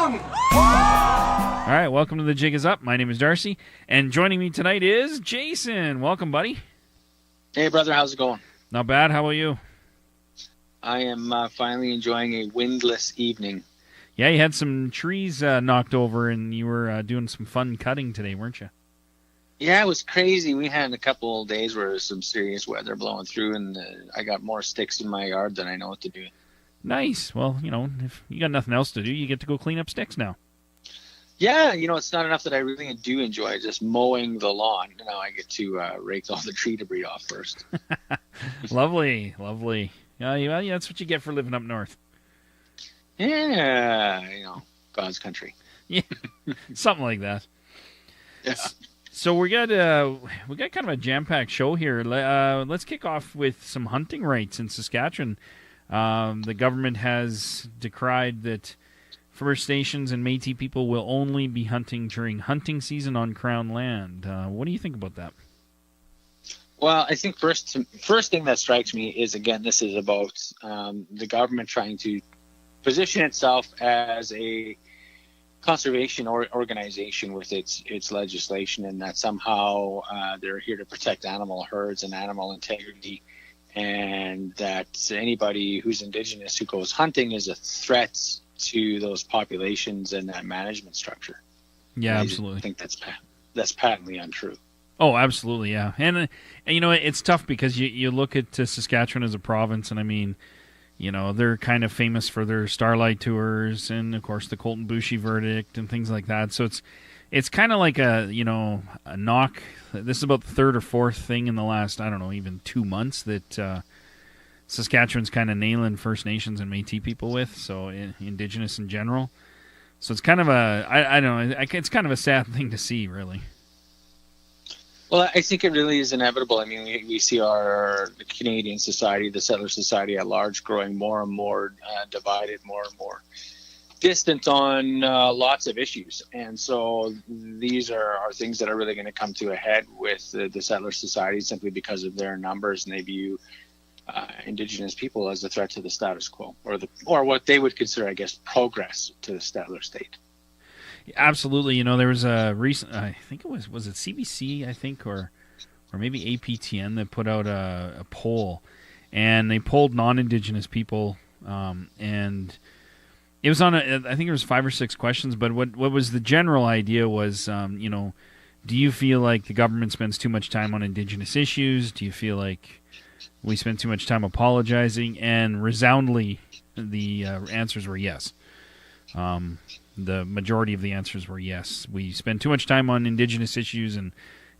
wrong! All right, welcome to The Jig Is Up. My name is Darcy, and joining me tonight is Jason. Welcome, buddy. Hey, brother, how's it going? Not bad. How about you? I am finally enjoying a windless evening. Yeah, you had some trees knocked over, and you were doing some fun cutting today, weren't you? Yeah, it was crazy. We had a couple of days where there was some serious weather blowing through, and I got more sticks in my yard than I know what to do. Nice. Well, if you got nothing else to do, you get to go clean up sticks now. Yeah, it's not enough that I really do enjoy just mowing the lawn. Now I get to rake all the tree debris off first. Lovely. Yeah, that's what you get for living up north. Yeah, God's country. Yeah, something like that. Yeah. So we got kind of a jam-packed show here. Let's kick off with some hunting rights in Saskatchewan. The government has decried that First Nations and Métis people will only be hunting during hunting season on Crown land. What do you think about that? Well, I think first thing that strikes me is, again, this is about the government trying to position itself as a conservation organization with its legislation, and that somehow they're here to protect animal herds and animal integrity, and that anybody who's Indigenous who goes hunting is a threat to those populations and that management structure. Yeah, absolutely. I think that's patently untrue. Oh, absolutely, yeah. And it's tough because you look at Saskatchewan as a province, and I mean, they're kind of famous for their Starlight tours and, of course, the Colton Boushie verdict and things like that. So it's kind of like a knock. This is about the third or fourth thing in the last, I don't know, even 2 months that Saskatchewan's kind of nailing First Nations and Métis people with, so Indigenous in general. So it's kind of I don't know, it's kind of a sad thing to see, really. Well, I think it really is inevitable. I mean, we see our Canadian society, the settler society at large, growing more and more divided, more and more distant on lots of issues. And so these are things that are really going to come to a head with the settler society simply because of their numbers, and they view Indigenous people as a threat to the status quo, or what they would consider, I guess, progress to the settler state. Absolutely. There was a recent, I think it was it CBC, I think, or maybe APTN that put out a poll, and they polled non-Indigenous people, and it was on I think it was 5 or 6 questions, but what was the general idea was, do you feel like the government spends too much time on Indigenous issues? Do you feel like we spend too much time apologizing? And resoundingly, the answers were yes. The majority of the answers were yes. We spend too much time on Indigenous issues, and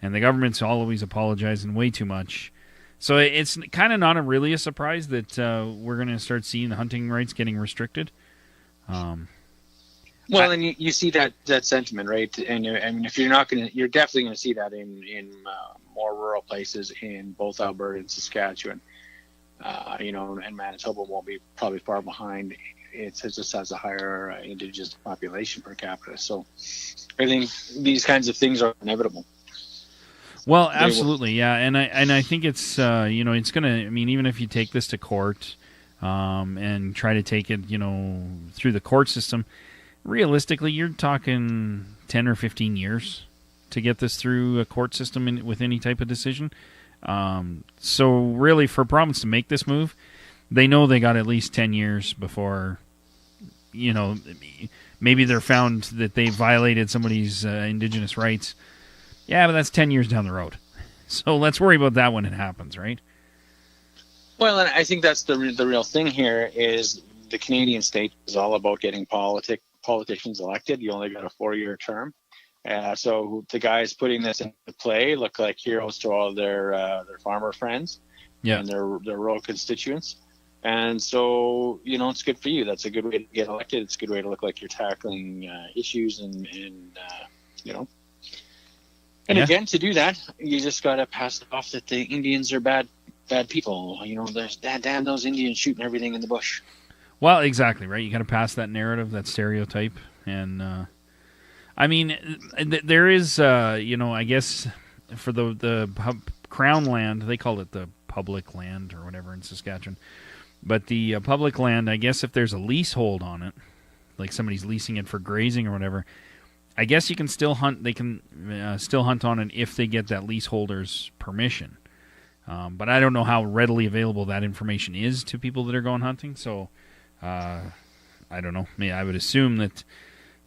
the government's always apologizing way too much. So it's kind of not really a surprise that we're going to start seeing the hunting rights getting restricted. And you see that sentiment, right? And I mean, if you're not going to, you're definitely going to see that in more rural places in both Alberta and Saskatchewan. And Manitoba won't be probably far behind. It just has a higher Indigenous population per capita. So I think these kinds of things are inevitable. Well, absolutely, yeah. And I think it's, it's going to, I mean, even if you take this to court and try to take it, through the court system, realistically, you're talking 10 or 15 years to get this through a court system with any type of decision. So really, for a province to make this move, they know they got at least 10 years before, maybe they're found that they violated somebody's Indigenous rights. Yeah, but that's 10 years down the road. So let's worry about that when it happens, right? Well, and I think that's the real thing here is the Canadian state is all about getting politicians elected. You only got a 4-year term. So the guys putting this into play look like heroes to all their farmer friends and their rural constituents. And so, it's good for you. That's a good way to get elected. It's a good way to look like you're tackling issues and again, to do that, you just got to pass it off that the Indians are bad people. There's damn those Indians shooting everything in the bush. Well, exactly, right? You got to pass that narrative, that stereotype. And, I mean, there is, I guess for the Crown land, they call it the public land or whatever in Saskatchewan. But the public land, I guess if there's a leasehold on it like somebody's leasing it for grazing or whatever, I guess you can still hunt. They can still hunt on it if they get that leaseholder's permission. But I don't know how readily available that information is to people that are going hunting. So I don't know. I would assume that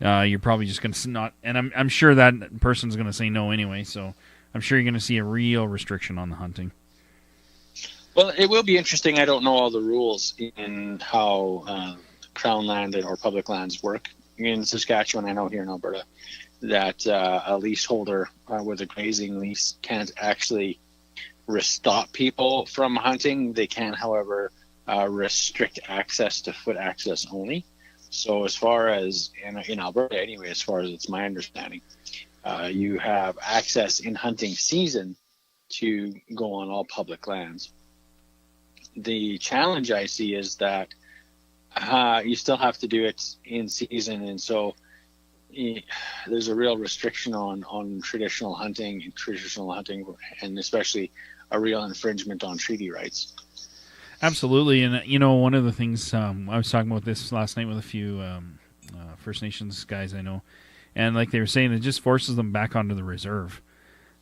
you're probably just going to not. And I'm sure that person's going to say no anyway. So I'm sure you're going to see a real restriction on the hunting. Well, it will be interesting. I don't know all the rules in how Crown land or public lands work in Saskatchewan. I know here in Alberta that a leaseholder with a grazing lease can't actually stop people from hunting. They can, however, restrict access to foot access only. So as far as in Alberta anyway, as far as it's my understanding, you have access in hunting season to go on all public lands. The challenge I see is that you still have to do it in season, and so there's a real restriction on traditional hunting, and especially a real infringement on treaty rights. Absolutely, and one of the things I was talking about this last night with a few First Nations guys I know, and like they were saying, it just forces them back onto the reserve,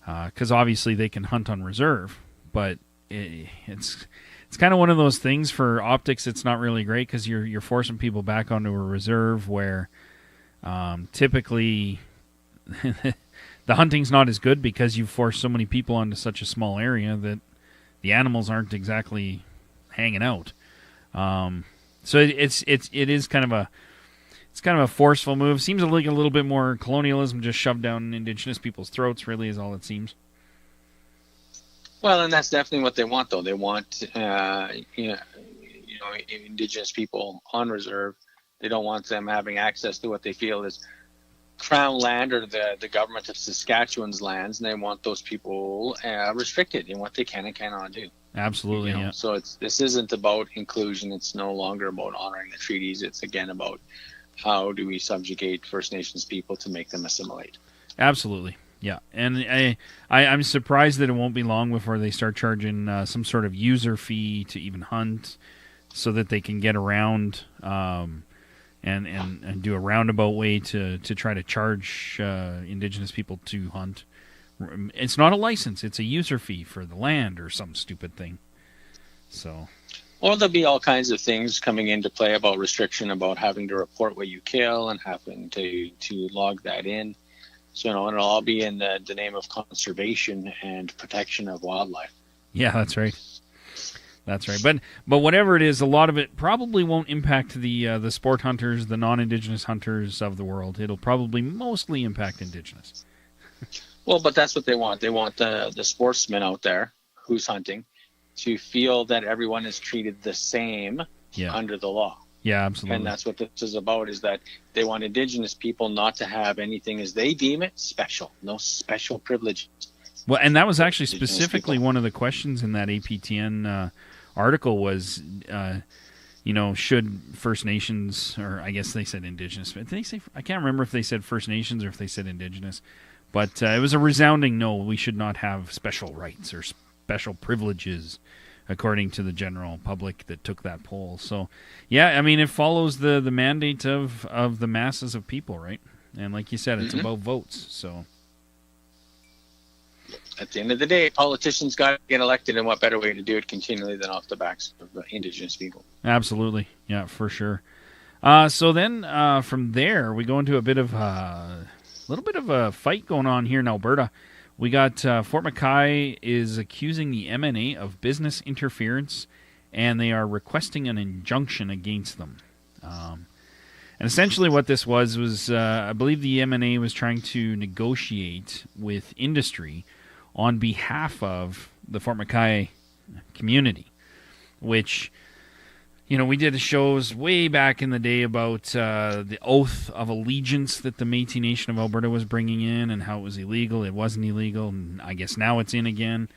because obviously they can hunt on reserve, but it's kind of one of those things for optics. It's not really great because you're forcing people back onto a reserve where typically the hunting's not as good because you force so many people onto such a small area that the animals aren't exactly hanging out. So it is kind of a forceful move. Seems like a little bit more colonialism just shoved down Indigenous people's throats. Really, is all it seems. Well, and that's definitely what they want, though. They want Indigenous people on reserve. They don't want them having access to what they feel is Crown land or the government of Saskatchewan's lands, and they want those people restricted in what they can and cannot do. Absolutely, yeah. So this isn't about inclusion. It's no longer about honoring the treaties. It's again about how do we subjugate First Nations people to make them assimilate. Absolutely, yeah. And I'm surprised that it won't be long before they start charging some sort of user fee to even hunt, so that they can get around and do a roundabout way to try to charge Indigenous people to hunt. It's not a license; it's a user fee for the land or some stupid thing. So, or there'll be all kinds of things coming into play about restriction, about having to report what you kill and having to log that in. So, it'll all be in the name of conservation and protection of wildlife. Yeah, that's right. That's right. But whatever it is, a lot of it probably won't impact the sport hunters, the non-Indigenous hunters of the world. It'll probably mostly impact Indigenous. Well, but that's what they want. They want the sportsman out there who's hunting to feel that everyone is treated the same under the law. Yeah, absolutely. And that's what this is about, is that they want Indigenous people not to have anything, as they deem it, special. No special privileges. Well, and that was actually specifically one of the questions in that APTN article was, should First Nations, or I guess they said Indigenous, but they say, I can't remember if they said First Nations or if they said Indigenous, but it was a resounding no. We should not have special rights or special privileges, according to the general public that took that poll. So, yeah, I mean, it follows the mandate of the masses of people, right? And like you said, it's about votes. So, at the end of the day, politicians got to get elected, and what better way to do it continually than off the backs of Indigenous people? Absolutely. Yeah, for sure. So then from there, we go into a little bit of a fight going on here in Alberta. We got Fort McKay is accusing the MNA of business interference, and they are requesting an injunction against them. And essentially what this was I believe the MNA was trying to negotiate with industry on behalf of the Fort McKay community, which, we did shows way back in the day about the oath of allegiance that the Métis Nation of Alberta was bringing in and how it was illegal. It wasn't illegal, and I guess now it's in again.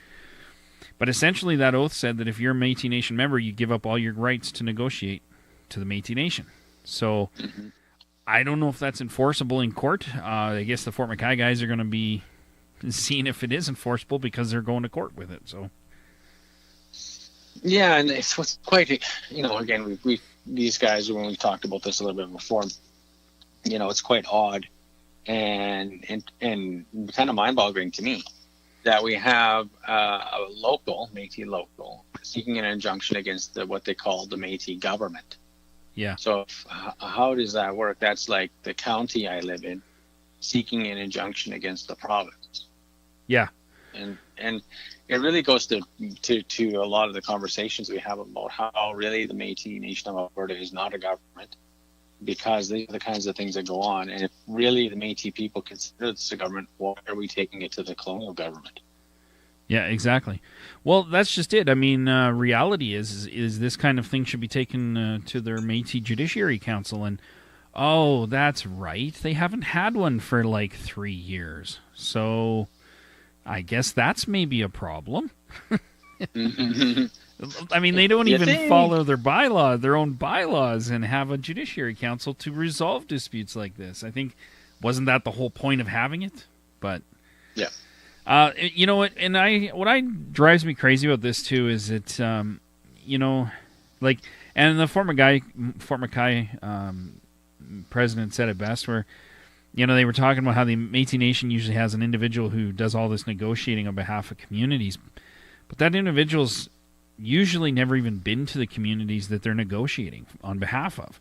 But essentially that oath said that if you're a Métis Nation member, you give up all your rights to negotiate to the Métis Nation. So I don't know if that's enforceable in court. I guess the Fort McKay guys are going to be seeing if it is enforceable because they're going to court with it. So, yeah, and it's what's quite, again, we these guys, when we talked about this a little bit before, it's quite odd and kind of mind-boggling to me that we have a local, Métis local, seeking an injunction against what they call the Métis government. Yeah. So how does that work? That's like the county I live in seeking an injunction against the province. Yeah. And it really goes to a lot of the conversations we have about how really the Métis Nation of Alberta is not a government, because these are the kinds of things that go on. And if really the Métis people consider this a government, why are we taking it to the colonial government? Yeah, exactly. Well, that's just it. I mean, reality is this kind of thing should be taken to their Métis Judiciary Council, and oh, that's right, they haven't had one for like 3 years, so I guess that's maybe a problem. I mean, they don't even follow their own bylaws, and have a Judiciary Council to resolve disputes like this. I think, wasn't that the whole point of having it? But yeah. You know what? And what drives me crazy about this too is that, like, and the Fort McKay president said it best, where, they were talking about how the Métis Nation usually has an individual who does all this negotiating on behalf of communities, but that individual's usually never even been to the communities that they're negotiating on behalf of.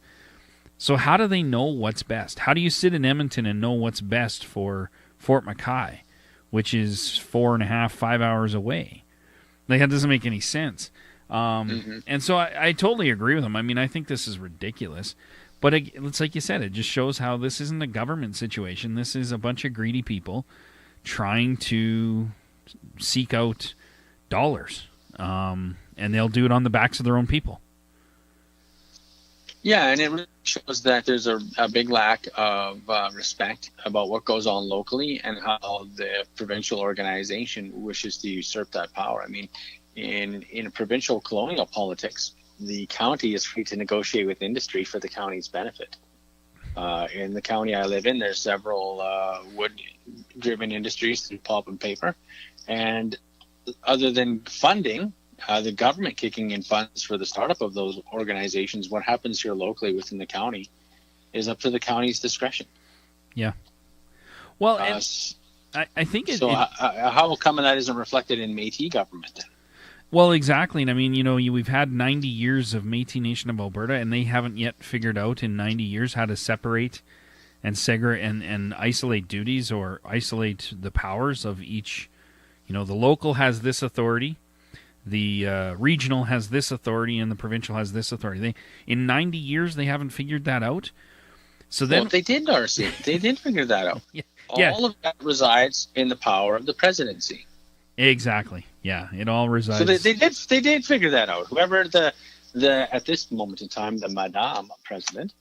So how do they know what's best? How do you sit in Edmonton and know what's best for Fort McKay, which is 4.5, 5 hours away? Like, that doesn't make any sense. And so I totally agree with him. I mean, I think this is ridiculous. But it's like you said, it just shows how this isn't a government situation. This is a bunch of greedy people trying to seek out dollars. And they'll do it on the backs of their own people. Yeah, and it really shows that there's a big lack of respect about what goes on locally and how the provincial organization wishes to usurp that power. I mean, in provincial colonial politics, the county is free to negotiate with industry for the county's benefit. In the county I live in, there's several wood-driven industries through pulp and paper. And other than funding, the government kicking in funds for the startup of those organizations, what happens here locally within the county is up to the county's discretion. Yeah. Well, I think it... So how come that isn't reflected in Métis government then? Well, exactly. And I mean, we've had 90 years of Métis Nation of Alberta, and they haven't yet figured out in 90 years how to separate and segregate and isolate duties or isolate the powers of each. The local has this authority, the regional has this authority, and the provincial has this authority. In 90 years, they haven't figured that out. So then, they did, Darcy. They did figure that out. All of that resides in the power of the presidency. Exactly. Yeah, it all resides. So they did figure that out. Whoever the at this moment in time, the Madame President,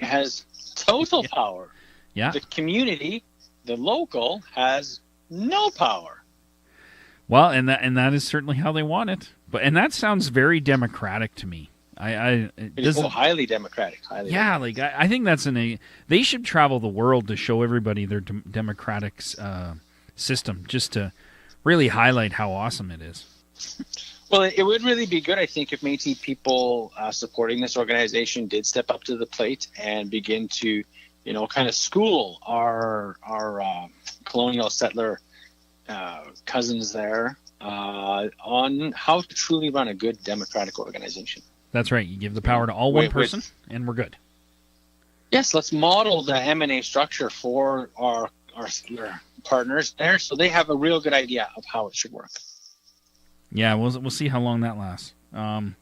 has total power. Yeah. The community, the local, has no power. Well, and that is certainly how they want it. And that sounds very democratic to me. It's highly democratic. Like I think that's they should travel the world to show everybody their democratic system, just to really highlight how awesome it is. Well, it would really be good, I think, if Métis people supporting this organization did step up to the plate and begin to, kind of school our colonial settler cousins there on how to truly run a good democratic organization. That's right. You give the power to all one person, and we're good. Yes, let's model the M&A structure for our partners there, so they have a real good idea of how it should work. Yeah, we'll see how long that lasts. I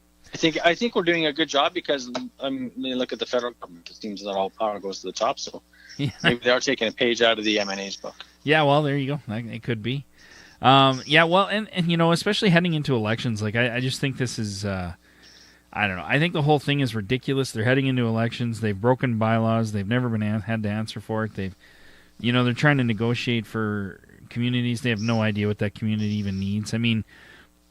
think we're doing a good job, because when you look at the federal government, it seems that all power goes to the top. So maybe they are taking a page out of the M&A's book. Yeah, well, there you go. It could be. Yeah, well, and especially heading into elections, like I just think this is. I don't know. I think the whole thing is ridiculous. They're heading into elections. They've broken bylaws. They've never been had to answer for it. They're trying to negotiate for communities. They have no idea what that community even needs. I mean,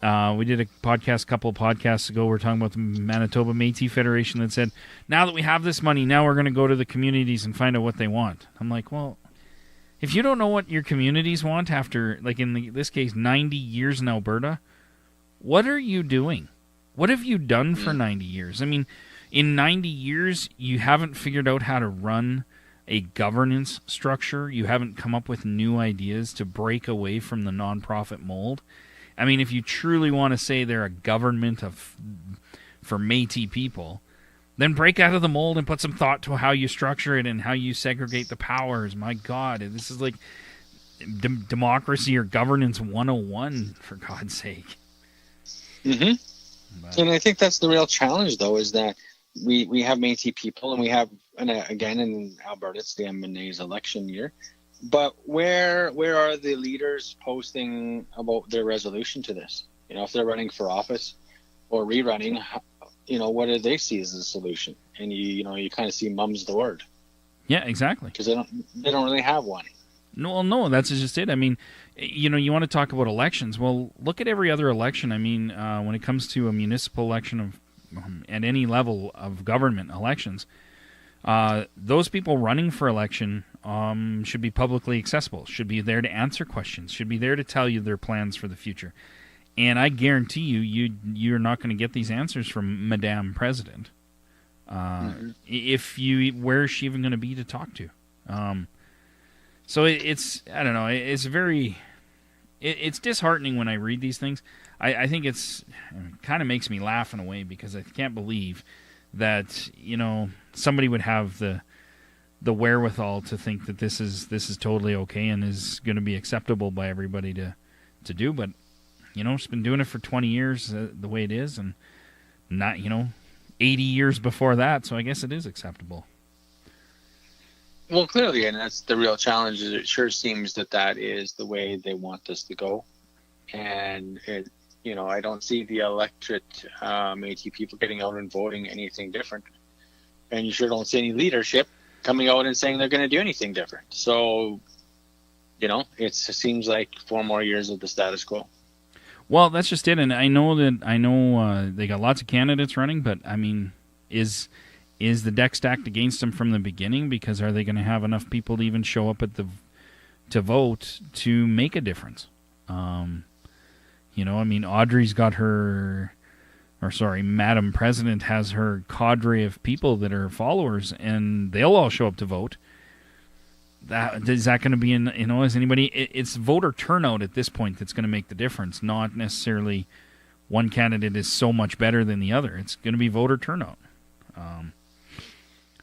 we did a couple of podcasts ago. We're talking about the Manitoba Métis Federation that said, now that we have this money, now we're going to go to the communities and find out what they want. I'm like, well, if you don't know what your communities want after, like in this case, 90 years in Alberta, what are you doing? What have you done for 90 years? I mean, In 90 years, you haven't figured out how to run a governance structure. You haven't come up with new ideas to break away from the nonprofit mold. I mean, if you truly want to say they're a government for Métis people, then break out of the mold and put some thought to how you structure it and how you segregate the powers. My God, this is like democracy or governance 101, for God's sake. Mm-hmm. And I think that's the real challenge, though, is that we have Métis people, and we have, and again in Alberta, it's the MNA's election year. But where are the leaders posting about their resolution to this? You know, if they're running for office or rerunning, you know, what do they see as a solution? And you kind of see mum's the word. Yeah, exactly. Because they don't really have one. No, that's just it. I mean, you know, you want to talk about elections. Well, look at every other election. I mean, when it comes to a municipal election at any level of government elections, those people running for election should be publicly accessible, should be there to answer questions, should be there to tell you their plans for the future. And I guarantee you're not going to get these answers from Madame President. Where is she even going to be to talk to? So it's I don't know. It's it's disheartening when I read these things. I think it kind of makes me laugh in a way, because I can't believe that, you know, somebody would have the wherewithal to think that this is totally okay and is going to be acceptable by everybody to do. But, you know, it's been doing it for 20 years the way it is, and not, 80 years before that. So I guess it is acceptable. Well, clearly, and that's the real challenge, is it sure seems that is the way they want this to go. And, I don't see the electorate, Métis people getting out and voting anything different. And you sure don't see any leadership coming out and saying they're going to do anything different. So, it seems like 4 more years of the status quo. Well, that's just it. And I know they got lots of candidates running, but, I mean, is the deck stacked against them from the beginning? Because are they going to have enough people to even show up to vote to make a difference? Audrey's got Madam President has her cadre of people that are followers, and they'll all show up to vote. Is that going to be is anybody? It's voter turnout at this point that's going to make the difference, not necessarily one candidate is so much better than the other. It's going to be voter turnout.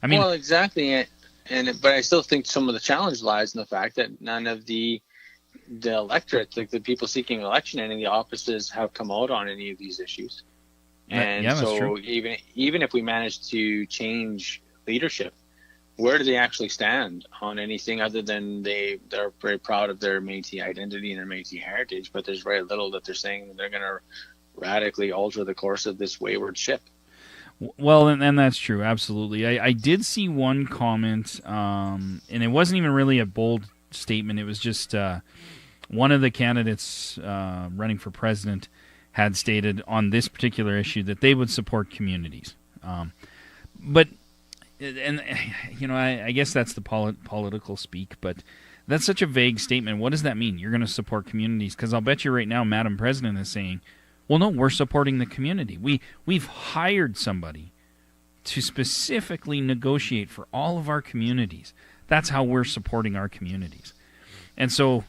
Well, exactly, but I still think some of the challenge lies in the fact that none of the electorate, like the people seeking election in the offices, have come out on any of these issues. And yeah, so true. even if we manage to change leadership, where do they actually stand on anything other than they're very proud of their Métis identity and their Métis heritage, but there's very little that they're saying they're going to radically alter the course of this wayward ship. Well, and that's true, absolutely. I did see one comment, and it wasn't even really a bold statement. It was just one of the candidates running for president had stated on this particular issue that they would support communities. I guess that's the political speak, but that's such a vague statement. What does that mean? You're going to support communities? Because I'll bet you right now Madam President is saying, well, no, we're supporting the community. We've hired somebody to specifically negotiate for all of our communities. That's how we're supporting our communities. And so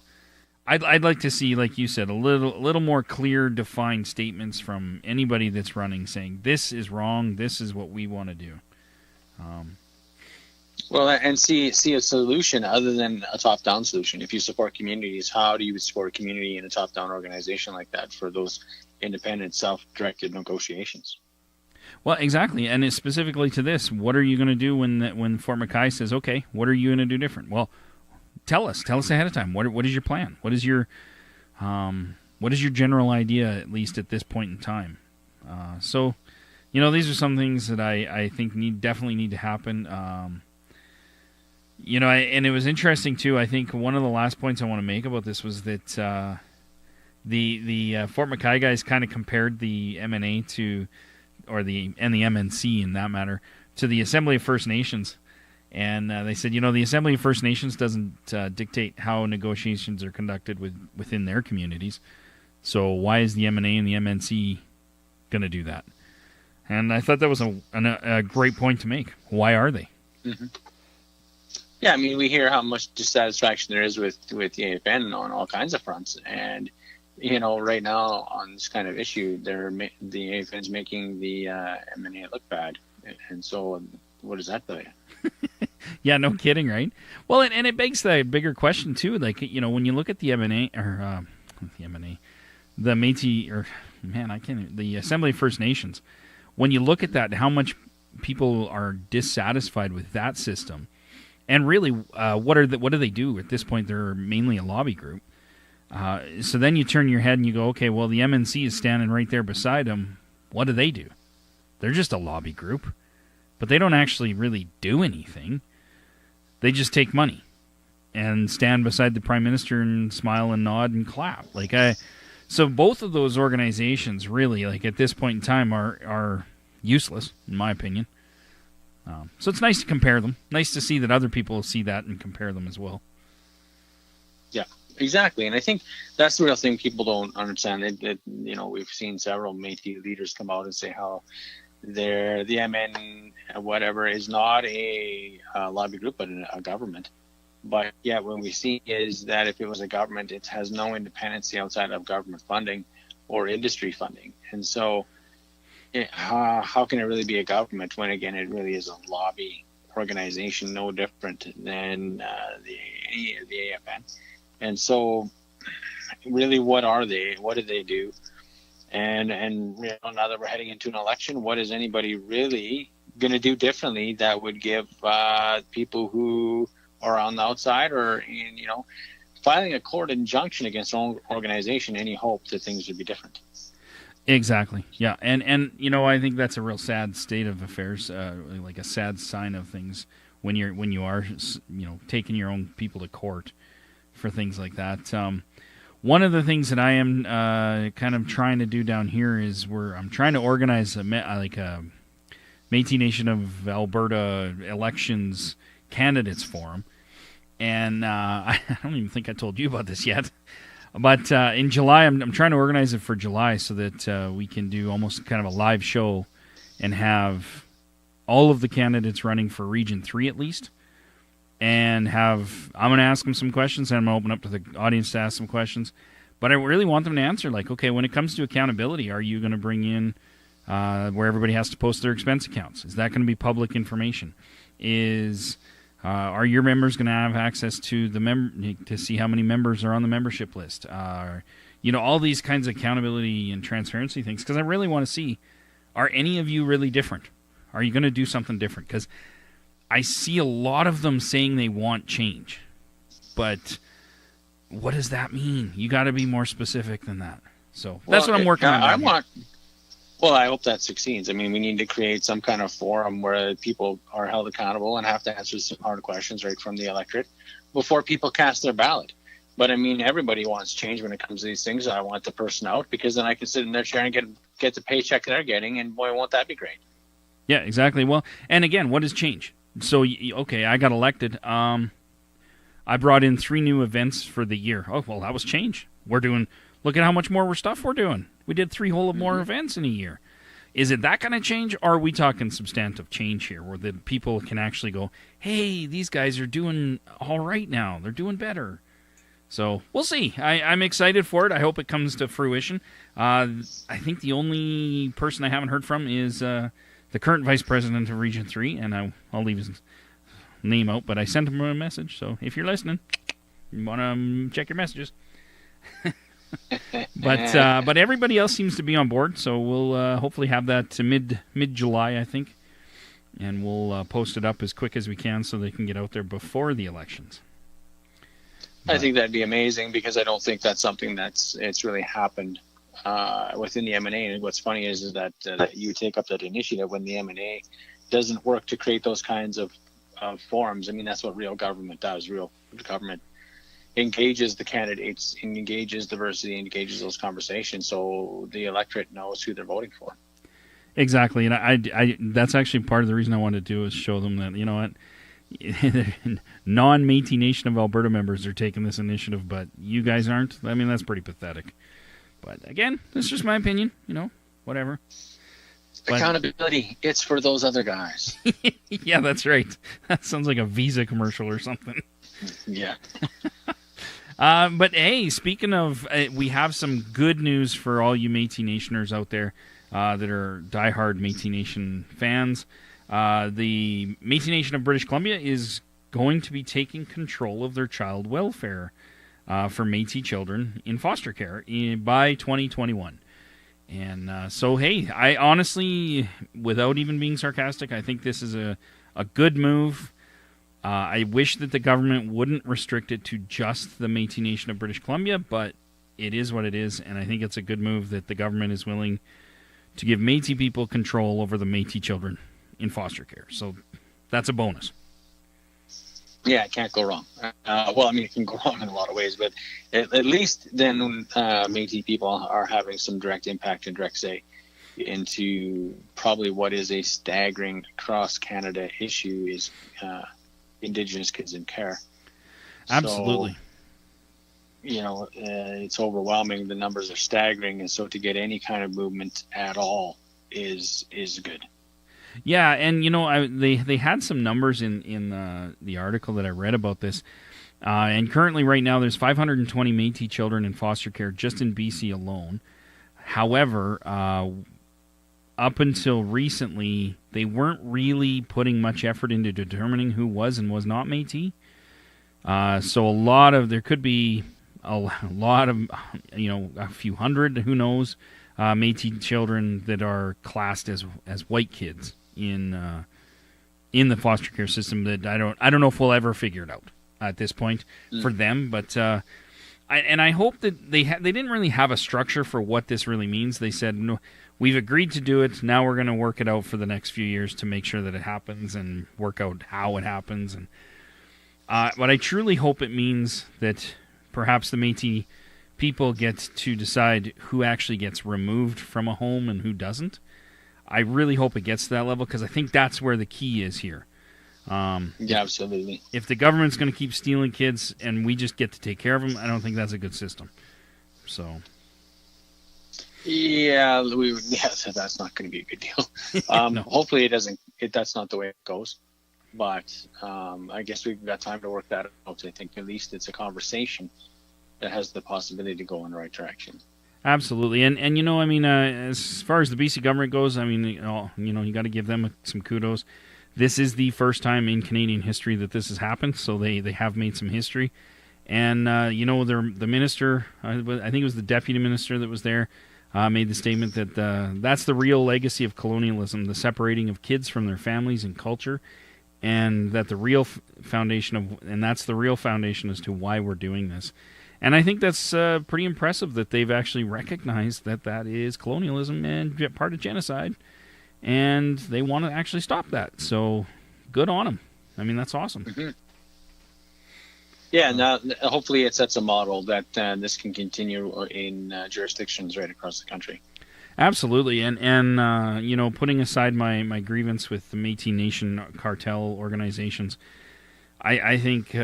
I'd like to see, like you said, a little more clear, defined statements from anybody that's running saying, this is wrong, this is what we want to do. Well, and see a solution other than a top-down solution. If you support communities, how do you support a community in a top-down organization like that for those independent, self-directed negotiations? Well, exactly, and it's specifically to this. What are you going to do when Fort McKay says, okay, what are you going to do different? Well, tell us ahead of time. What is your plan? What is your general idea, at least at this point in time? So, these are some things that I think definitely need to happen. And it was interesting too. I think one of the last points I want to make about this was that the Fort McKay guys kind of compared the MNA the MNC in that matter to the Assembly of First Nations, and they said, the Assembly of First Nations doesn't dictate how negotiations are conducted within their communities. So why is the MNA and the MNC going to do that? And I thought that was a great point to make. Why are they? Mm-hmm. Yeah, I mean, we hear how much dissatisfaction there is with the AFN on all kinds of fronts, and right now on this kind of issue, the AFN's making the MNA look bad, and so what does that tell you? Yeah, no kidding, right? Well, and it begs the bigger question too. Like, when you look at the MNA or the MNA, the Metis, or the Assembly of First Nations. When you look at that, how much people are dissatisfied with that system, and really, what do they do at this point? They're mainly a lobby group. So then you turn your head and you go, okay, well, the MNC is standing right there beside them. What do? They're just a lobby group, but they don't actually really do anything. They just take money and stand beside the Prime Minister and smile and nod and clap. So both of those organizations really, at this point in time, are useless, in my opinion. So it's nice to compare them. Nice to see that other people see that and compare them as well. Yeah, exactly. And I think that's the real thing people don't understand. We've seen several Métis leaders come out and say how the MN whatever is not a lobby group, but a government. But yeah, what we see is that if it was a government, it has no independency outside of government funding or industry funding. And so how can it really be a government when, again, it really is a lobby organization, no different than the AFN? And so really, what are they? What do they do? And now that we're heading into an election, what is anybody really going to do differently that would give people who are on the outside or filing a court injunction against their own organization any hope that things would be different? Exactly. Yeah, and I think that's a real sad state of affairs, like a sad sign of things when you are taking your own people to court for things like that. One of the things that I am kind of trying to do down here is I'm trying to organize a Métis Nation of Alberta elections candidates forum, and I don't even think I told you about this yet. But in July, I'm trying to organize it for July so that we can do almost kind of a live show and have all of the candidates running for Region 3 at least. And I'm going to ask them some questions, and I'm going to open up to the audience to ask some questions. But I really want them to answer, okay, when it comes to accountability, are you going to bring in where everybody has to post their expense accounts? Is that going to be public information? Are your members going to have access to to see how many members are on the membership list? All these kinds of accountability and transparency things. Because I really want to see, are any of you really different? Are you going to do something different? Because I see a lot of them saying they want change. But what does that mean? You got to be more specific than that. So that's what I'm working on. Well, I hope that succeeds. I mean, we need to create some kind of forum where people are held accountable and have to answer some hard questions right from the electorate before people cast their ballot. But I mean, everybody wants change when it comes to these things. I want the person out because then I can sit in their chair and get the paycheck they're getting, and boy, won't that be great. Yeah, exactly. Well, and again, what is change? So, okay, I got elected. I brought in 3 new events for the year. Oh, well, that was change. Look at how much more stuff we're doing. We did 3 whole more events in a year. Is it that kind of change, or are we talking substantive change here, where the people can actually go, hey, these guys are doing all right now. They're doing better. So we'll see. I'm excited for it. I hope it comes to fruition. I think the only person I haven't heard from is the current vice president of Region 3, and I'll leave his name out, but I sent him a message. So if you're listening, you want to check your messages. But everybody else seems to be on board, so we'll hopefully have that to mid-July, I think, and we'll post it up as quick as we can so they can get out there before the elections. I think that'd be amazing because I don't think that's something it's really happened within the MNA. And what's funny is that you take up that initiative when the MNA doesn't work to create those kinds of forums. I mean, that's what real government does. Real government engages the candidates, engages diversity, engages those conversations, so the electorate knows who they're voting for. Exactly, and I that's actually part of the reason I wanted to do is show them that, what, non-Métis Nation of Alberta members are taking this initiative, but you guys aren't. I mean, that's pretty pathetic. But again, that's just my opinion, whatever. But, accountability, it's for those other guys. yeah, that's right. That sounds like a Visa commercial or something. Yeah. But hey, speaking of, we have some good news for all you Métis Nationers out there that are diehard Métis Nation fans. The Métis Nation of British Columbia is going to be taking control of their child welfare for Métis children in foster care by 2021. And so, hey, I honestly, without even being sarcastic, I think this is a good move. I wish that the government wouldn't restrict it to just the Métis Nation of British Columbia, but it is what it is, and I think it's a good move that the government is willing to give Métis people control over the Métis children in foster care. So that's a bonus. Yeah, it can't go wrong. Well, I mean, it can go wrong in a lot of ways, but at least then Métis people are having some direct impact and direct say into probably what is a staggering across Canada issue is Indigenous kids in care. Absolutely. So, it's overwhelming. The numbers are staggering, and so to get any kind of movement at all is good. Yeah, and they had some numbers in the article that I read about this, and currently right now there's 520 Métis children in foster care just in BC alone. However, up until recently, they weren't really putting much effort into determining who was and was not Métis. So there could be a lot of, a few hundred, who knows, Métis children that are classed as white kids in the foster care system that I don't know if we'll ever figure it out at this point for them. But I hope that they didn't really have a structure for what this really means. They said, no, we've agreed to do it. Now we're going to work it out for the next few years to make sure that it happens and work out how it happens. And but I truly hope it means that perhaps the Métis people get to decide who actually gets removed from a home and who doesn't. I really hope it gets to that level because I think that's where the key is here. Yeah, absolutely. If the government's going to keep stealing kids and we just get to take care of them, I don't think that's a good system. So, yeah, that's not going to be a good deal. No. Hopefully, it doesn't. That's not the way it goes. But I guess we've got time to work that out. I think at least it's a conversation that has the possibility to go in the right direction. Absolutely, and as far as the BC government goes, you got to give them some kudos. This is the first time in Canadian history that this has happened, so they have made some history. And the minister, I think it was the deputy minister that was there, made the statement that that's the real legacy of colonialism, the separating of kids from their families and culture, and that the real foundation that's the real foundation as to why we're doing this. And I think that's pretty impressive that they've actually recognized that is colonialism and part of genocide, and they want to actually stop that. So, good on them. I mean, that's awesome. Mm-hmm. Yeah, now hopefully it sets a model that this can continue in jurisdictions right across the country. Absolutely, and putting aside my grievance with the Métis Nation cartel organizations, I think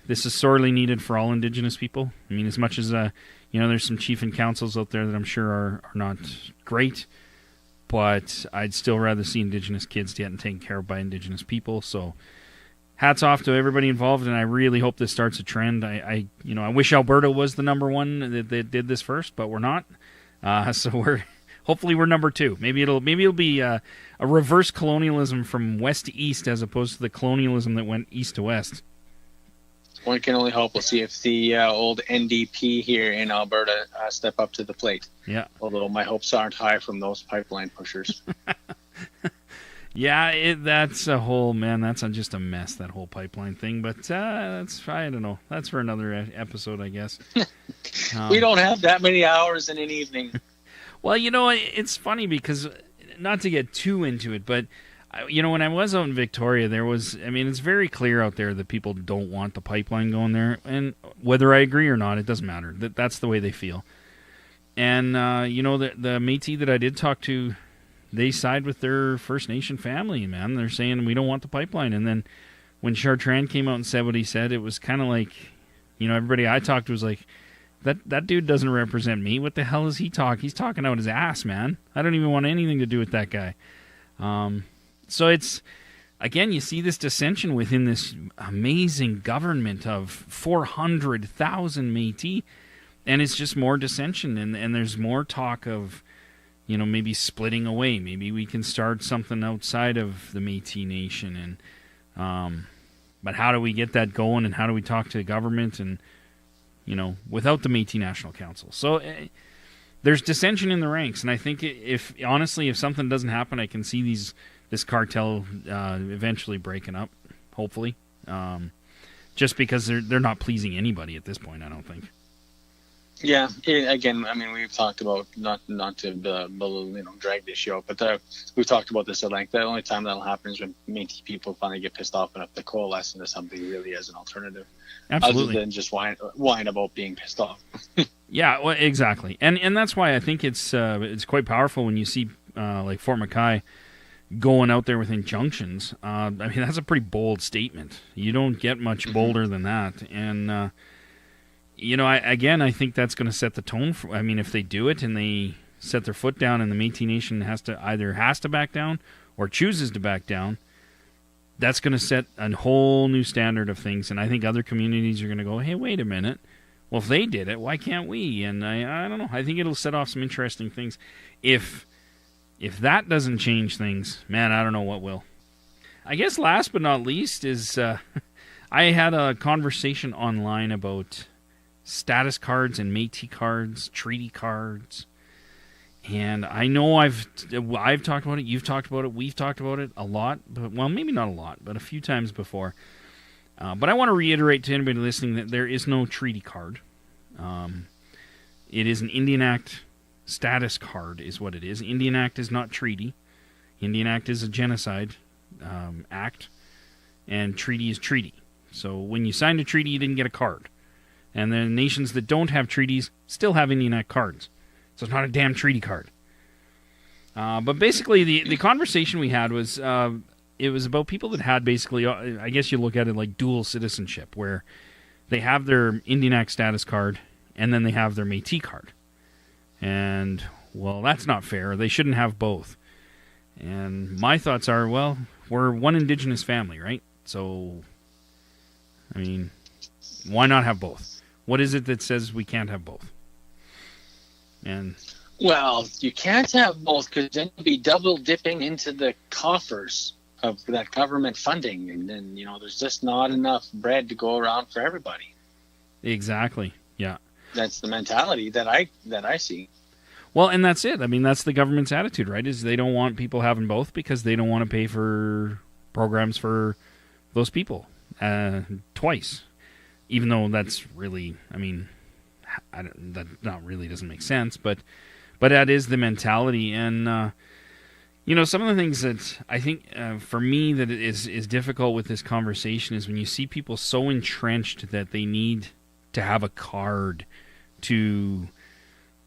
this is sorely needed for all Indigenous people. I mean, as much as there's some chief and councils out there that I'm sure are not great, but I'd still rather see Indigenous kids getting taken care of by Indigenous people. So, hats off to everybody involved, and I really hope this starts a trend. I wish Alberta was the number one that did this first, but we're not. So hopefully we're number two. Maybe it'll be a reverse colonialism from west to east as opposed to the colonialism that went east to west. One can only hope. We'll see if the old NDP here in Alberta step up to the plate. Yeah. Although my hopes aren't high from those pipeline pushers. Yeah, that's a whole that's just a mess, that whole pipeline thing. But that's, I don't know. That's for another episode, I guess. We don't have that many hours in an evening. Well, it's funny because, not to get too into it, but when I was out in Victoria, it's very clear out there that people don't want the pipeline going there. And whether I agree or not, it doesn't matter. That's the way they feel. And, the Métis that I did talk to, they side with their First Nation family, man. They're saying, we don't want the pipeline. And then when Chartrand came out and said what he said, it was kind of like, everybody I talked to was like, That dude doesn't represent me. What the hell is he talking? He's talking out his ass, man. I don't even want anything to do with that guy. So it's, again, you see this dissension within this amazing government of 400,000 Métis, and it's just more dissension, and there's more talk of, maybe splitting away. Maybe we can start something outside of the Métis Nation, and but how do we get that going, and how do we talk to the government, and without the Métis National Council? So there's dissension in the ranks, and I think if something doesn't happen, I can see this cartel eventually breaking up, hopefully, just because they're not pleasing anybody at this point, I don't think. Yeah, again, I mean, we've talked about, not to drag this show, but we've talked about this at length. The only time that'll happen is when Métis people finally get pissed off enough to coalesce into something really as an alternative. Absolutely. Other than just whine about being pissed off. Yeah, well, exactly. And that's why I think it's quite powerful when you see like Fort McKay going out there with injunctions. I mean, that's a pretty bold statement. You don't get much bolder than that. And I think that's going to set the tone for, if they do it and they set their foot down and the Métis Nation has to back down or chooses to back down, that's going to set a whole new standard of things. And I think other communities are going to go, hey, wait a minute. Well, if they did it, why can't we? And I don't know. I think it'll set off some interesting things. If that doesn't change things, man, I don't know what will. I guess last but not least is I had a conversation online about status cards and Métis cards, treaty cards, and I know I've talked about it, you've talked about it, we've talked about it a lot, but well, maybe not a lot, but a few times before. But I want to reiterate to anybody listening that there is no treaty card. It is an Indian Act status card, is what it is. Indian Act is not treaty. Indian Act is a genocide act, and treaty is treaty. So when you signed a treaty, you didn't get a card. And the nations that don't have treaties still have Indian Act cards. So it's not a damn treaty card. But basically, the conversation we had was, it was about people that had basically, I guess you look at it like dual citizenship, where they have their Indian Act status card, and then they have their Métis card. And, well, that's not fair. They shouldn't have both. And my thoughts are, well, we're one Indigenous family, right? So, why not have both? What is it that says we can't have both? And well, you can't have both because then you'll be double dipping into the coffers of that government funding, and then there's just not enough bread to go around for everybody. Exactly. Yeah. That's the mentality that I see. Well, and that's it. That's the government's attitude, right? Is they don't want people having both because they don't want to pay for programs for those people twice. Even though that's really, that not really doesn't make sense, but that is the mentality. And, some of the things that I think, for me, that is difficult with this conversation is when you see people so entrenched that they need to have a card to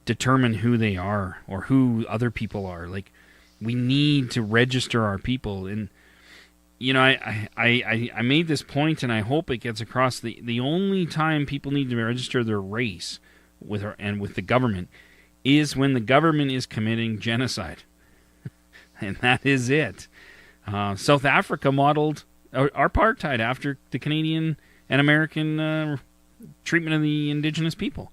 determine who they are or who other people are. Like, we need to register our people. And, I made this point, and I hope it gets across. The only time people need to register their race with the government is when the government is committing genocide. And that is it. South Africa modeled apartheid after the Canadian and American treatment of the Indigenous people,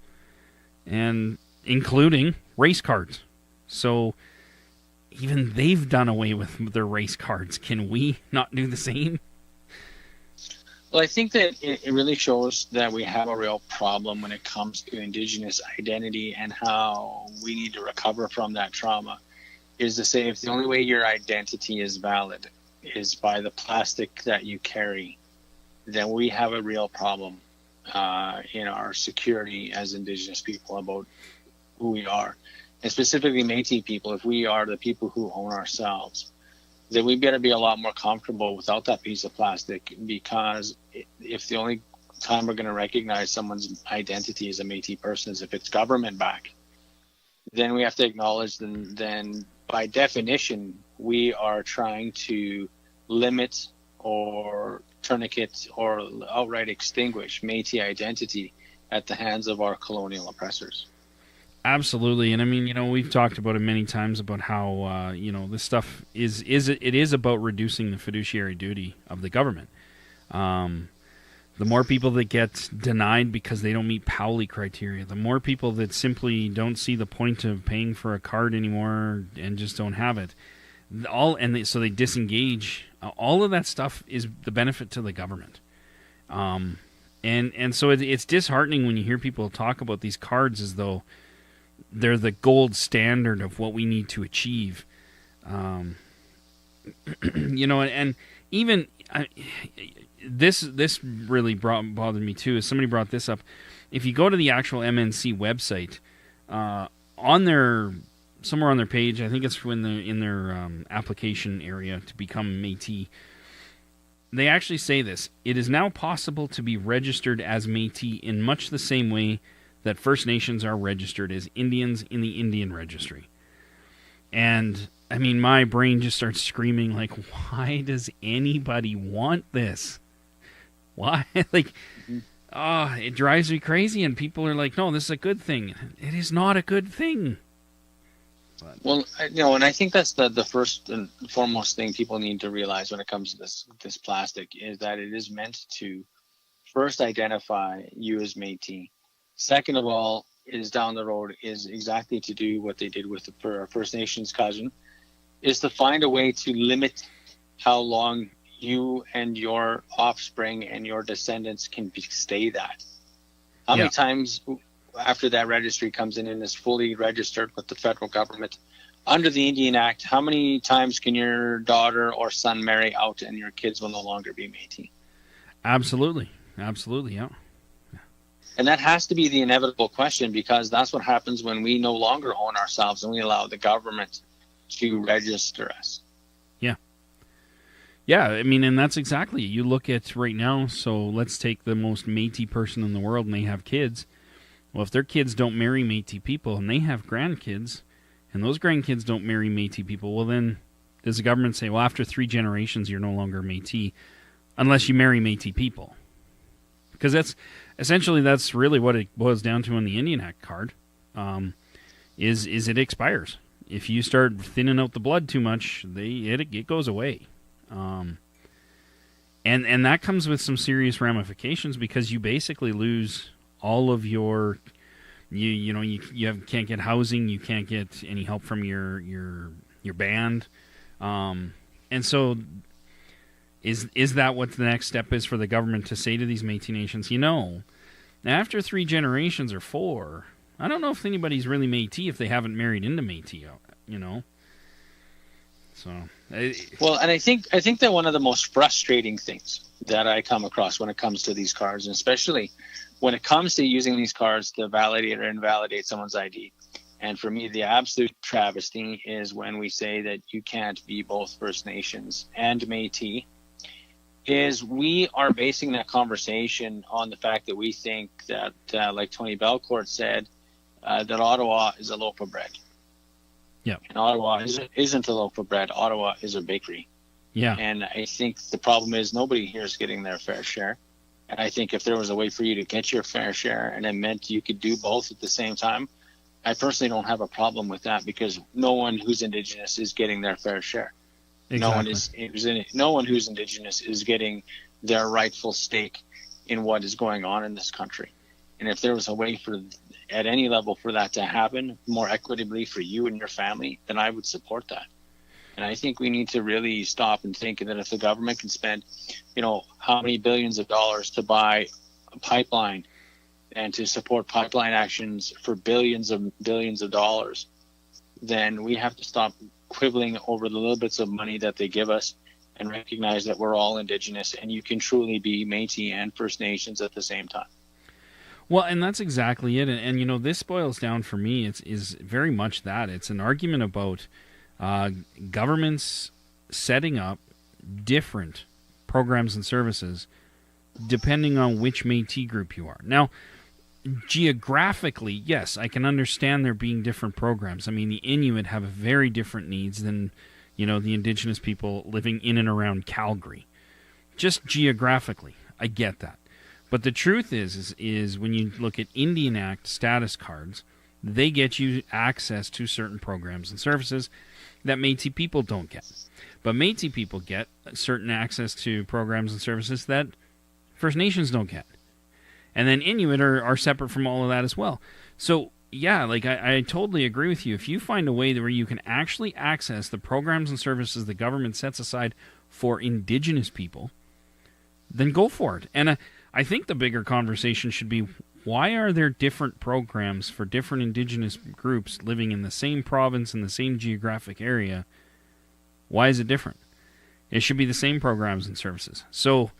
and including race cards. So even they've done away with their race cards. Can we not do the same? Well, I think that it really shows that we have a real problem when it comes to Indigenous identity and how we need to recover from that trauma. Is to say, if the only way your identity is valid is by the plastic that you carry, then we have a real problem in our security as Indigenous people about who we are. And specifically Métis people, if we are the people who own ourselves, then we better be a lot more comfortable without that piece of plastic, because if the only time we're going to recognize someone's identity as a Métis person is if it's government-backed, then we have to acknowledge then by definition, we are trying to limit or tourniquet or outright extinguish Métis identity at the hands of our colonial oppressors. Absolutely, and I mean, we've talked about it many times about how this stuff is about reducing the fiduciary duty of the government. The more people that get denied because they don't meet Powley criteria, the more people that simply don't see the point of paying for a card anymore and just don't have it. So they disengage. All of that stuff is the benefit to the government. And so it's disheartening when you hear people talk about these cards as though they're the gold standard of what we need to achieve. And even this really bothered me too. Is somebody brought this up? If you go to the actual MNC website, somewhere on their page, I think it's in their application area to become Métis, they actually say this: it is now possible to be registered as Métis in much the same way that First Nations are registered as Indians in the Indian Registry. And I mean, my brain just starts screaming, like, why does anybody want this? Why? It drives me crazy, and people are like, no, this is a good thing. It is not a good thing. Well, and I think that's the first and foremost thing people need to realize when it comes to this plastic is that it is meant to first identify you as Métis. Second of all, is down the road is exactly to do what they did with our First Nations cousin, is to find a way to limit how long you and your offspring and your descendants can stay that. How many times after that registry comes in and is fully registered with the federal government under the Indian Act, how many times can your daughter or son marry out and your kids will no longer be Métis? Absolutely, yeah. And that has to be the inevitable question, because that's what happens when we no longer own ourselves and we allow the government to register us. Yeah, I mean, and that's exactly, you look at right now, so let's take the most Métis person in the world and they have kids. Well, if their kids don't marry Métis people and they have grandkids, and those grandkids don't marry Métis people, well then, does the government say, well, after 3 generations you're no longer Métis, unless you marry Métis people? Because that's really what it boils down to on the Indian Act card, is it expires. If you start thinning out the blood too much, it goes away. And that comes with some serious ramifications, because you basically lose all of your, can't get housing, you can't get any help from your band, and so is that what the next step is for the government to say to these Métis nations? After 3 generations or 4, I don't know if anybody's really Métis if they haven't married into Métis, So, well, and I think that one of the most frustrating things that I come across when it comes to these cards, and especially when it comes to using these cards to validate or invalidate someone's ID, and for me, the absolute travesty is when we say that you can't be both First Nations and Métis, is we are basing that conversation on the fact that we think that, like Tony Belcourt said, that Ottawa is a loaf of bread. Yeah. And Ottawa isn't a loaf of bread. Ottawa is a bakery. Yeah. And I think the problem is nobody here is getting their fair share. And I think if there was a way for you to get your fair share and it meant you could do both at the same time, I personally don't have a problem with that, because no one who's Indigenous is getting their fair share. Exactly. No one who's Indigenous is getting their rightful stake in what is going on in this country. And if there was a way at any level for that to happen more equitably for you and your family, then I would support that. And I think we need to really stop and think that if the government can spend, how many billions of dollars to buy a pipeline and to support pipeline actions for billions of dollars, then we have to stop quibbling over the little bits of money that they give us and recognize that we're all Indigenous and you can truly be Métis and First Nations at the same time. Well, and that's exactly it. And this boils down for me, is very much that. It's an argument about governments setting up different programs and services depending on which Métis group you are. Now, geographically, yes, I can understand there being different programs. I mean, the Inuit have very different needs than, the Indigenous people living in and around Calgary. Just geographically, I get that. But the truth is when you look at Indian Act status cards, they get you access to certain programs and services that Métis people don't get. But Métis people get certain access to programs and services that First Nations don't get. And then Inuit are separate from all of that as well. So, yeah, like I totally agree with you. If you find a way where you can actually access the programs and services the government sets aside for Indigenous people, then go for it. And I think the bigger conversation should be, why are there different programs for different Indigenous groups living in the same province in the same geographic area? Why is it different? It should be the same programs and services. So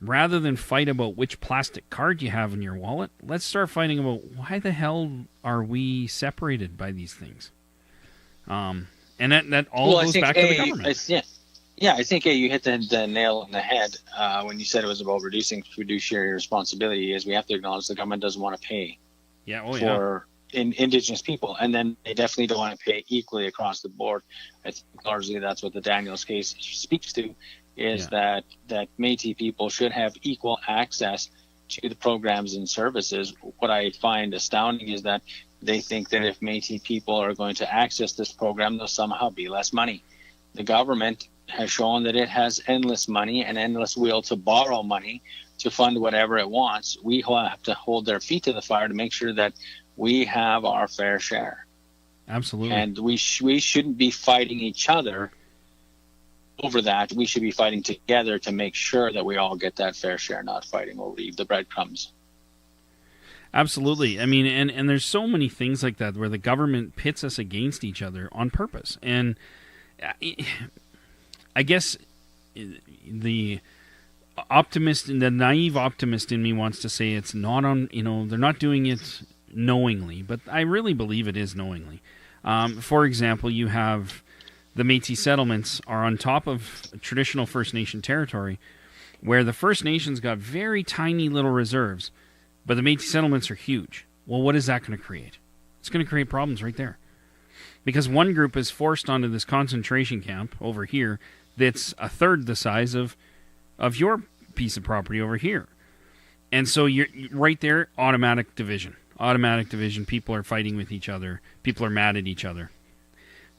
rather than fight about which plastic card you have in your wallet, let's start fighting about why the hell are we separated by these things? And that all goes back to the government. I think you hit the nail on the head when you said it was about reducing fiduciary responsibility. Is we have to acknowledge the government doesn't want to pay for Indigenous people, and then they definitely don't want to pay equally across the board. I think largely that's what the Daniels case speaks to, is that Métis people should have equal access to the programs and services. What I find astounding is that they think that if Métis people are going to access this program, there'll somehow be less money. The government has shown that it has endless money and endless will to borrow money to fund whatever it wants. We have to hold their feet to the fire to make sure that we have our fair share. Absolutely. And we shouldn't be fighting each other over that. We should be fighting together to make sure that we all get that fair share, not fighting over the breadcrumbs. Absolutely. I mean, and there's so many things like that where the government pits us against each other on purpose. And I guess the optimist and the naive optimist in me wants to say it's not on, they're not doing it knowingly, but I really believe it is knowingly. For example, you have the Métis settlements are on top of traditional First Nation territory, where the First Nations got very tiny little reserves, but the Métis settlements are huge. Well, what is that going to create? It's going to create problems right there. Because one group is forced onto this concentration camp over here that's a third the size of your piece of property over here. And so you're right there, automatic division. Automatic division. People are fighting with each other. People are mad at each other.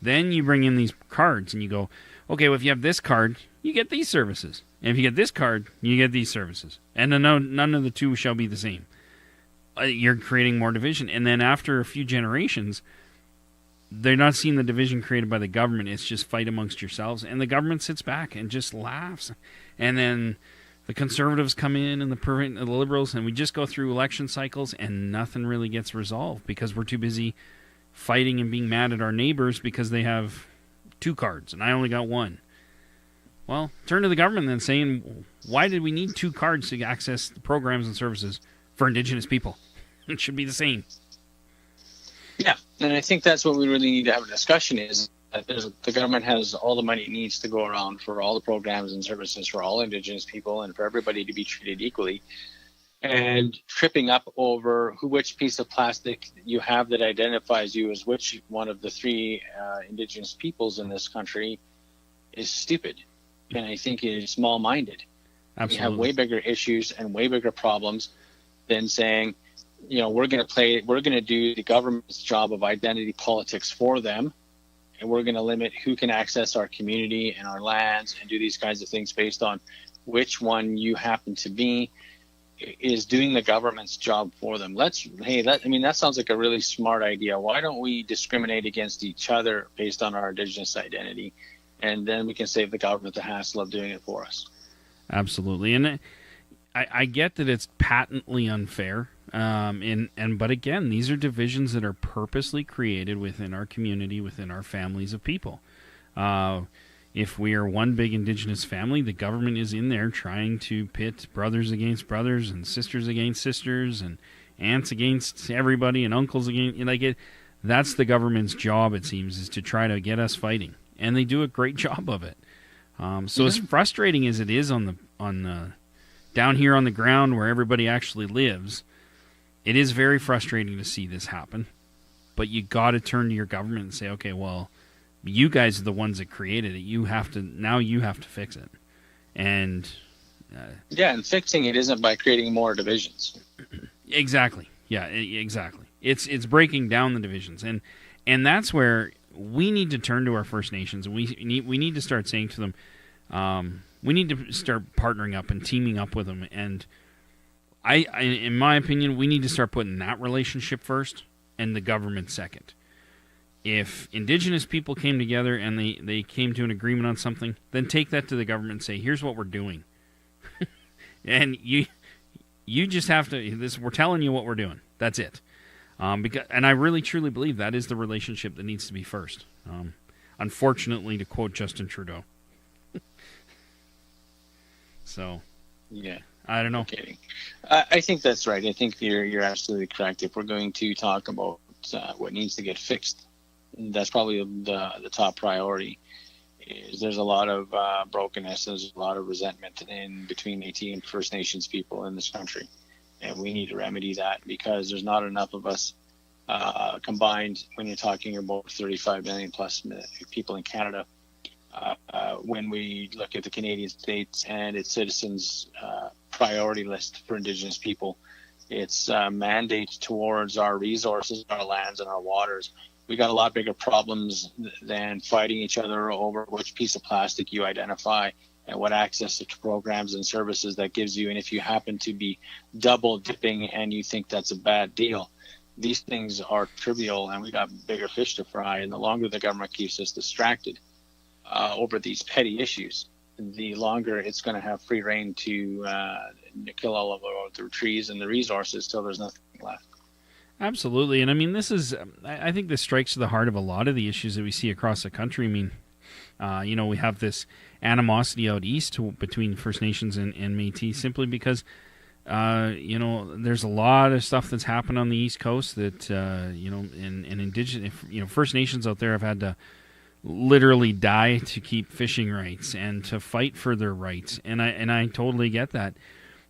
Then you bring in these cards and you go, okay, well, if you have this card, you get these services. And if you get this card, you get these services. And none of the two shall be the same. You're creating more division. And then after a few generations, they're not seeing the division created by the government. It's just fight amongst yourselves. And the government sits back and just laughs. And then the conservatives come in and the liberals, and we just go through election cycles and nothing really gets resolved because we're too busy fighting and being mad at our neighbors because they have 2 cards and I only got 1. Well, turn to the government then saying, why did we need 2 cards to access the programs and services for Indigenous people? It should be the same. Yeah, and I think that's what we really need to have a discussion is that the government has all the money it needs to go around for all the programs and services for all Indigenous people and for everybody to be treated equally. And tripping up over which piece of plastic you have that identifies you as which one of the 3 Indigenous peoples in this country is stupid. And I think it is small-minded. Absolutely. We have way bigger issues and way bigger problems than saying, we're going to do the government's job of identity politics for them, and we're going to limit who can access our community and our lands and do these kinds of things based on which one you happen to be is doing the government's job for them. That sounds like a really smart idea. Why don't we discriminate against each other based on our Indigenous identity, and then we can save the government the hassle of doing it for us? Absolutely, and I get that it's patently unfair. But again, these are divisions that are purposely created within our community, within our families of people. If we are one big Indigenous family, the government is in there trying to pit brothers against brothers and sisters against sisters and aunts against everybody and uncles against that's the government's job, it seems, is to try to get us fighting, and they do a great job of it. As frustrating as it is on the down here on the ground where everybody actually lives, it is very frustrating to see this happen. But you got to turn to your government and say, okay, well, you guys are the ones that created it. You have to fix it. And Yeah, and fixing it isn't by creating more divisions. Exactly. Yeah, exactly. It's breaking down the divisions, and that's where we need to turn to our First Nations, and we need to start saying to them, we need to start partnering up and teaming up with them. And I, in my opinion, we need to start putting that relationship first and the government second. If Indigenous people came together and they came to an agreement on something, then take that to the government and say, here's what we're doing. And you just have to, we're telling you what we're doing. That's it. And I really truly believe that is the relationship that needs to be first. Unfortunately, to quote Justin Trudeau. So, yeah, I don't know. I'm kidding. I think that's right. I think you're absolutely correct. If we're going to talk about what needs to get fixed, that's probably the top priority. There's a lot of brokenness. There's a lot of resentment in between Métis and First Nations people in this country, and we need to remedy that because there's not enough of us combined. When you're talking about 35 million plus people in Canada, when we look at the Canadian states and its citizens' priority list for Indigenous people, its mandate towards our resources, our lands, and our waters. We got a lot bigger problems than fighting each other over which piece of plastic you identify and what access to programs and services that gives you. And if you happen to be double dipping and you think that's a bad deal, these things are trivial and we got bigger fish to fry. And the longer the government keeps us distracted over these petty issues, the longer it's going to have free reign to kill all of the trees and the resources till there's nothing left. Absolutely. And I mean, I think this strikes to the heart of a lot of the issues that we see across the country. I mean, we have this animosity out east between First Nations and Métis simply because, there's a lot of stuff that's happened on the East Coast that, and Indigenous, First Nations out there have had to literally die to keep fishing rights and to fight for their rights. And I totally get that.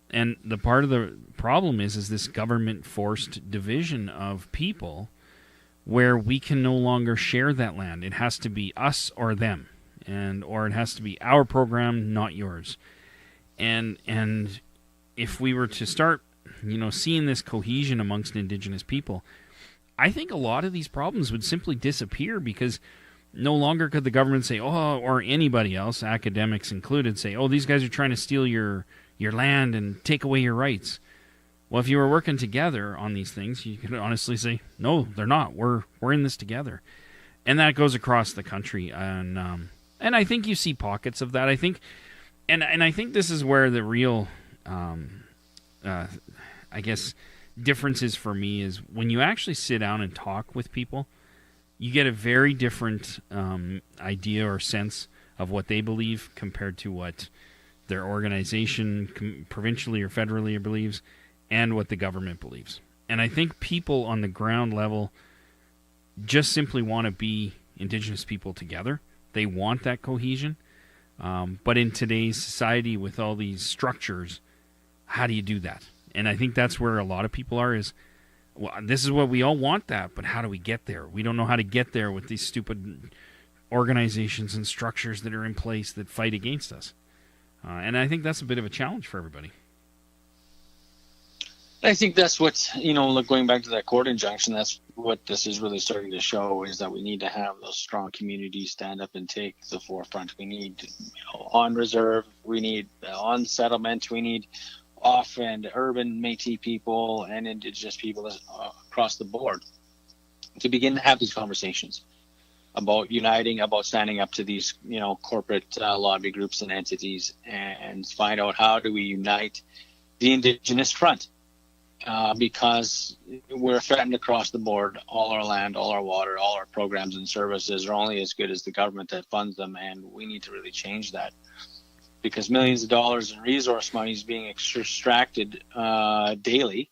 And the part of the problem is this government-forced division of people where we can no longer share that land. It has to be us or them, or it has to be our program, not yours. And if we were to start, seeing this cohesion amongst Indigenous people, I think a lot of these problems would simply disappear because no longer could the government say, or anybody else, academics included, say, these guys are trying to steal your land and take away your rights. Well, if you were working together on these things, you could honestly say, no, they're not. We're in this together. And that goes across the country. And I think you see pockets of that. I think this is where the real, differences for me is when you actually sit down and talk with people, you get a very different idea or sense of what they believe compared to what their organization, provincially or federally, believes, and what the government believes. And I think people on the ground level just simply want to be Indigenous people together. They want that cohesion. But in today's society with all these structures, how do you do that? And I think that's where a lot of people are is, well, this is what we all want that, but how do we get there? We don't know how to get there with these stupid organizations and structures that are in place that fight against us. And I think that's a bit of a challenge for everybody. I think that's what, going back to that court injunction, that's what this is really starting to show is that we need to have those strong communities stand up and take the forefront. We need on reserve, we need on settlement, we need off and urban Métis people and Indigenous people across the board to begin to have these conversations about uniting, about standing up to these, corporate lobby groups and entities and find out how do we unite the Indigenous front. Because we're threatened across the board. All our land, all our water, all our programs and services are only as good as the government that funds them, and we need to really change that. Because millions of dollars in resource money is being extracted daily,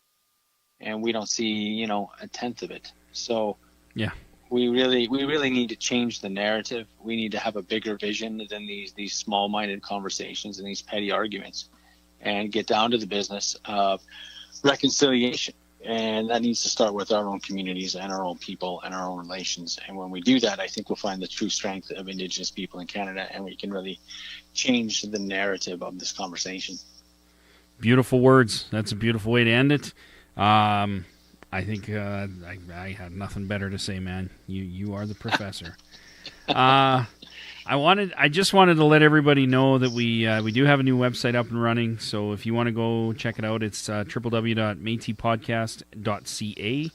and we don't see, a tenth of it. So, yeah, we really need to change the narrative. We need to have a bigger vision than these small-minded conversations and these petty arguments, and get down to the business of reconciliation. And that needs to start with our own communities and our own people and our own relations. And when we do that, I think we'll find the true strength of Indigenous people in Canada, and we can really change the narrative of this conversation. Beautiful words. That's a beautiful way to end it. I think I had nothing better to say, man. You are the professor. I just wanted to let everybody know that we do have a new website up and running. So if you want to go check it out, it's www.metipodcast.ca.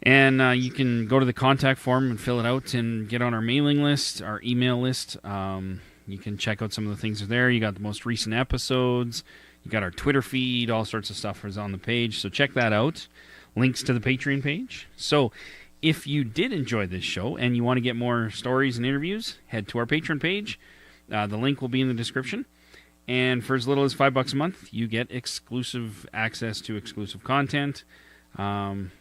And you can go to the contact form and fill it out and get on our mailing list, our email list. You can check out some of the things that are there. You got the most recent episodes. You got our Twitter feed. All sorts of stuff is on the page. So check that out. Links to the Patreon page. So if you did enjoy this show and you want to get more stories and interviews, head to our Patreon page. The link will be in the description. And for as little as $5 a month, you get exclusive access to exclusive content. And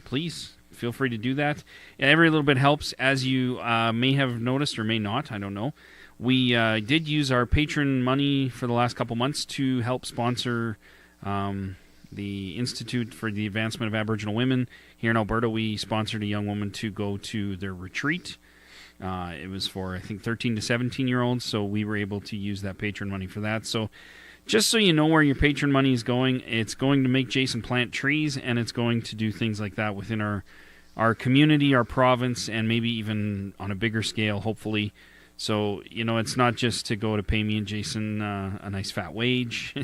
please feel free to do that. Every little bit helps, as you may have noticed or may not. I don't know. We did use our patron money for the last couple months to help sponsor the Institute for the Advancement of Aboriginal Women. Here in Alberta, we sponsored a young woman to go to their retreat. It was for, I think, 13 to 17-year-olds, so we were able to use that patron money for that. So just so you know where your patron money is going, it's going to make Jason plant trees, and it's going to do things like that within our community, our province, and maybe even on a bigger scale, hopefully. So, it's not just to go to pay me and Jason a nice fat wage.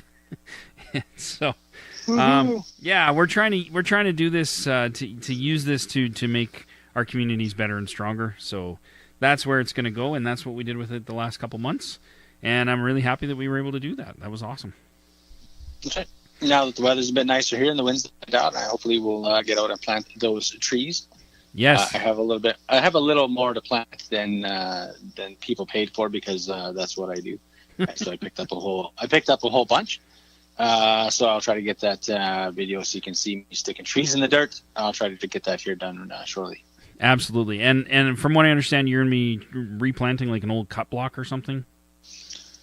So, yeah, we're trying to do this to use this to make our communities better and stronger. So that's where it's going to go, and that's what we did with it the last couple months. And I'm really happy that we were able to do that. That was awesome. Okay. Now that the weather's a bit nicer here and the wind's out, hopefully we'll get out and plant those trees. Yes. I have a little more to plant than people paid for, because that's what I do. So I picked up a whole bunch. So I'll try to get that video so you can see me sticking trees in the dirt. I'll try to get that here done shortly. Absolutely. And from what I understand, you're going to be replanting like an old cut block or something?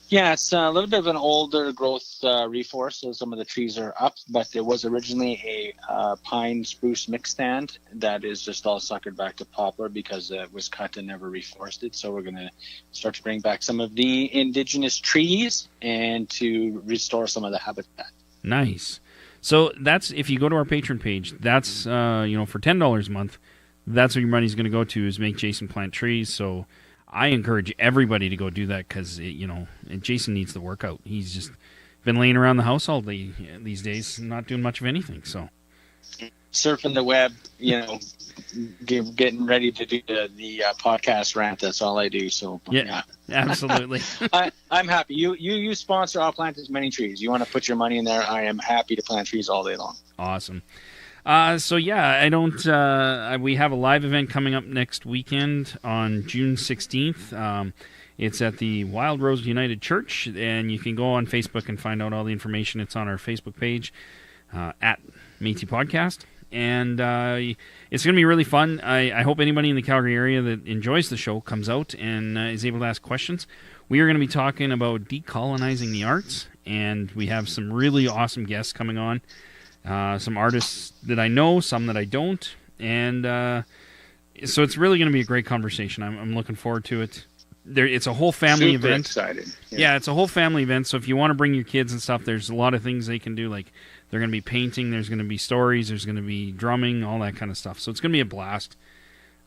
Yeah, it's a little bit of an older growth reforest, so some of the trees are up, but there was originally a pine spruce mix stand that is just all suckered back to poplar because it was cut and never reforested. So we're going to start to bring back some of the indigenous trees and to restore some of the habitat. Nice. So that's, if you go to our Patreon page, that's, for $10 a month, that's what your money's going to go to, is make Jason plant trees. So I encourage everybody to go do that, because Jason needs the workout. He's just been laying around the house all day these days, not doing much of anything. So surfing the web, getting ready to do the podcast rant. That's all I do. So yeah. Absolutely. I'm happy. You sponsor. I'll plant as many trees. You want to put your money in there? I am happy to plant trees all day long. Awesome. So yeah, we have a live event coming up next weekend on June 16th. It's at the Wild Rose United Church, and you can go on Facebook and find out all the information. It's on our Facebook page, at Metis Podcast. And it's going to be really fun. I hope anybody in the Calgary area that enjoys the show comes out and is able to ask questions. We are going to be talking about decolonizing the arts, and we have some really awesome guests coming on. Some artists that I know, some that I don't, and so it's really going to be a great conversation. I'm looking forward to it. It's a whole family event. Excited. Yeah, it's a whole family event. So if you want to bring your kids and stuff, there's a lot of things they can do. Like, they're going to be painting, there's going to be stories, there's going to be drumming, all that kind of stuff. So it's going to be a blast.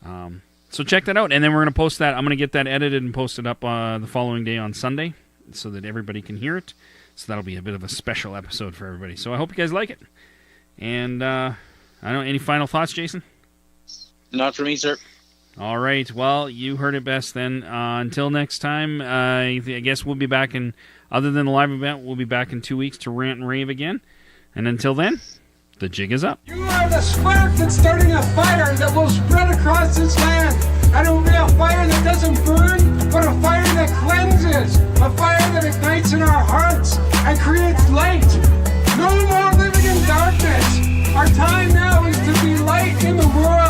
So check that out, and then we're going to post that. I'm going to get that edited and posted up the following day on Sunday, so that everybody can hear it. So that'll be a bit of a special episode for everybody. So I hope you guys like it. And I don't know, any final thoughts, Jason? Not for me, sir. All right. Well, you heard it best then. Until next time, I guess we'll be back other than the live event, we'll be back in 2 weeks to rant and rave again. And until then, the jig is up. You are the spark that's starting a fire that will spread across this land. And it will be a fire that doesn't burn, but a fire that cleanses. A fire that ignites in our hearts and creates light. No more living in darkness. Our time now is to be light in the world.